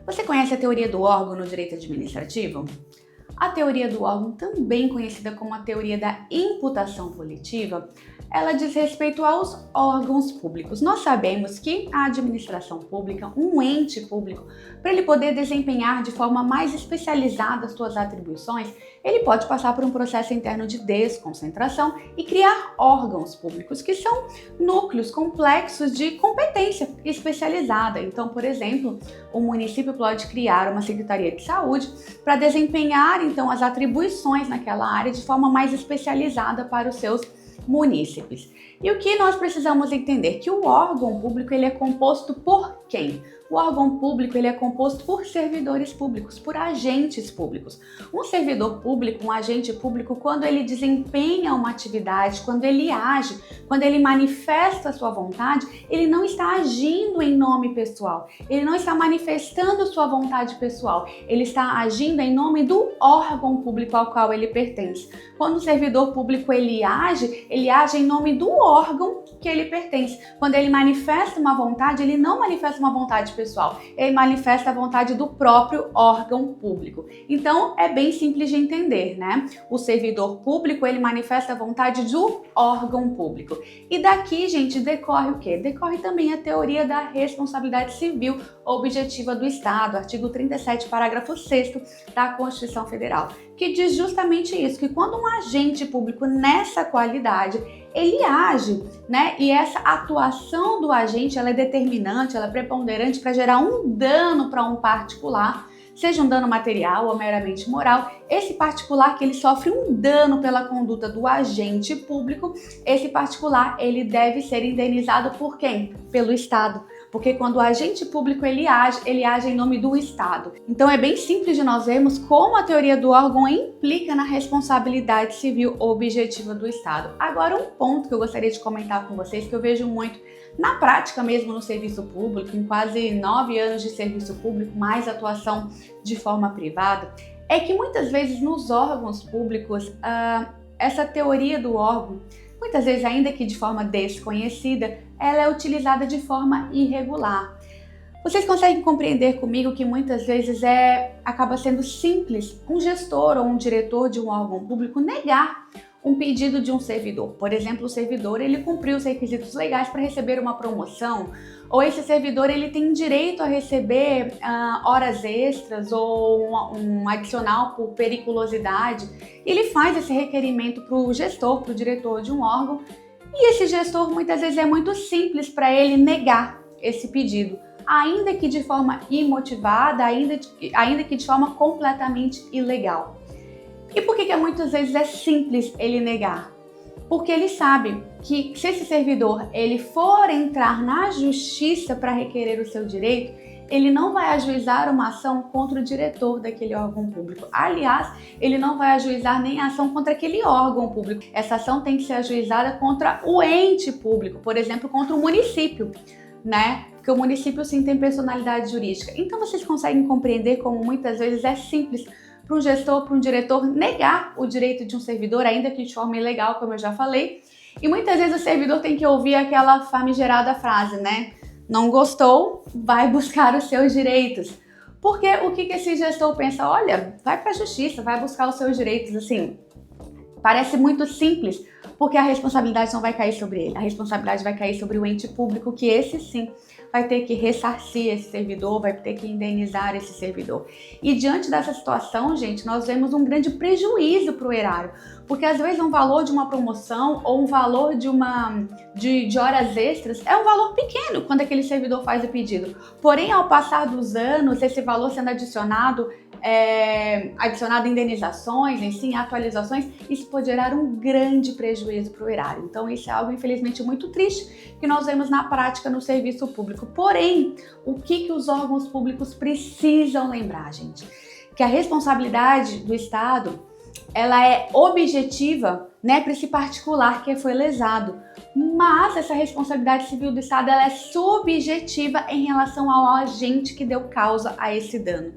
Você conhece a teoria do órgão no direito administrativo? A teoria do órgão, também conhecida como a teoria da imputação volitiva, ela diz respeito aos órgãos públicos. Nós sabemos que a administração pública, um ente público, para ele poder desempenhar de forma mais especializada as suas atribuições, ele pode passar por um processo interno de desconcentração e criar órgãos públicos, que são núcleos complexos de competência especializada. Então, por exemplo, o município pode criar uma secretaria de saúde para desempenhar, então, as atribuições naquela área de forma mais especializada para os seus munícipes. E o que nós precisamos entender? Que o órgão público ele é composto por quem? O órgão público ele é composto por servidores públicos, por agentes públicos. Um servidor público, um agente público, quando ele desempenha uma atividade, quando ele age, quando ele manifesta a sua vontade, ele não está agindo em nome pessoal, ele não está manifestando sua vontade pessoal, ele está agindo em nome do órgão público ao qual ele pertence. Quando o servidor público ele age em nome do órgão que ele pertence. Quando ele manifesta uma vontade, ele não manifesta uma vontade pessoal, ele manifesta a vontade do próprio órgão público. Então, é bem simples de entender, né? O servidor público, ele manifesta a vontade do órgão público. E daqui, gente, decorre o quê? Decorre também a teoria da responsabilidade civil objetiva do Estado, artigo 37, parágrafo 6º da Constituição Federal, que diz justamente isso, que quando um agente público nessa qualidade, ele age, né? E essa atuação do agente, ela é determinante, ela é preponderante para gerar um dano para um particular, seja um dano material ou meramente moral. Esse particular que ele sofre um dano pela conduta do agente público, esse particular, ele deve ser indenizado por quem? Pelo Estado. Porque quando o agente público ele age em nome do Estado. Então é bem simples de nós vermos como a teoria do órgão implica na responsabilidade civil objetiva do Estado. Agora, um ponto que eu gostaria de comentar com vocês, que eu vejo muito na prática mesmo no serviço público, em quase 9 anos de serviço público, mais atuação de forma privada, é que muitas vezes nos órgãos públicos, essa teoria do órgão, muitas vezes ainda que de forma desconhecida, ela é utilizada de forma irregular. Vocês conseguem compreender comigo que muitas vezes acaba sendo simples um gestor ou um diretor de um órgão público negar um pedido de um servidor. Por exemplo, o servidor ele cumpriu os requisitos legais para receber uma promoção, ou esse servidor ele tem direito a receber horas extras ou um adicional por periculosidade. Ele faz esse requerimento para o gestor, para o diretor de um órgão, e esse gestor muitas vezes é muito simples para ele negar esse pedido, ainda que de forma imotivada, ainda que de forma completamente ilegal. E por que muitas vezes é simples ele negar? Porque ele sabe que se esse servidor ele for entrar na justiça para requerer o seu direito, ele não vai ajuizar uma ação contra o diretor daquele órgão público. Aliás, ele não vai ajuizar nem a ação contra aquele órgão público. Essa ação tem que ser ajuizada contra o ente público, por exemplo, contra o município, né? Porque o município sim tem personalidade jurídica. Então vocês conseguem compreender como muitas vezes é simples para um gestor, para um diretor negar o direito de um servidor, ainda que de forma ilegal, como eu já falei. E muitas vezes o servidor tem que ouvir aquela famigerada frase, né? Não gostou, vai buscar os seus direitos. Porque o que esse gestor pensa? Olha, vai para a justiça, vai buscar os seus direitos. Assim, parece muito simples, porque a responsabilidade não vai cair sobre ele. A responsabilidade vai cair sobre o ente público, que esse sim vai ter que ressarcir esse servidor, vai ter que indenizar esse servidor. E diante dessa situação, gente, nós vemos um grande prejuízo para o erário, porque às vezes um valor de uma promoção ou um valor de horas extras é um valor pequeno quando aquele servidor faz o pedido. Porém, ao passar dos anos, esse valor sendo adicionado indenizações, enfim, atualizações, isso pode gerar um grande prejuízo para o erário. Então, isso é algo, infelizmente, muito triste que nós vemos na prática no serviço público. Porém, o que os órgãos públicos precisam lembrar, gente? Que a responsabilidade do Estado, ela é objetiva, né, para esse particular que foi lesado. Mas essa responsabilidade civil do Estado, ela é subjetiva em relação ao agente que deu causa a esse dano.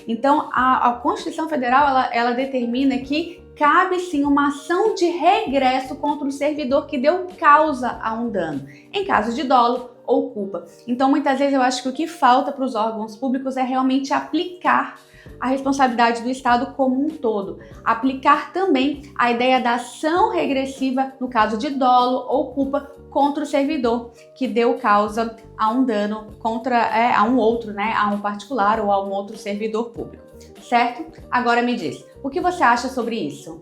Então, a Constituição Federal, ela determina que cabe sim uma ação de regresso contra o servidor que deu causa a um dano, em caso de dolo ou culpa. Então, muitas vezes eu acho que o que falta para os órgãos públicos é realmente aplicar a responsabilidade do Estado como um todo. Aplicar também a ideia da ação regressiva no caso de dolo ou culpa contra o servidor que deu causa a um dano a um outro, né, a um particular ou a um outro servidor público, certo? Agora me diz, o que você acha sobre isso?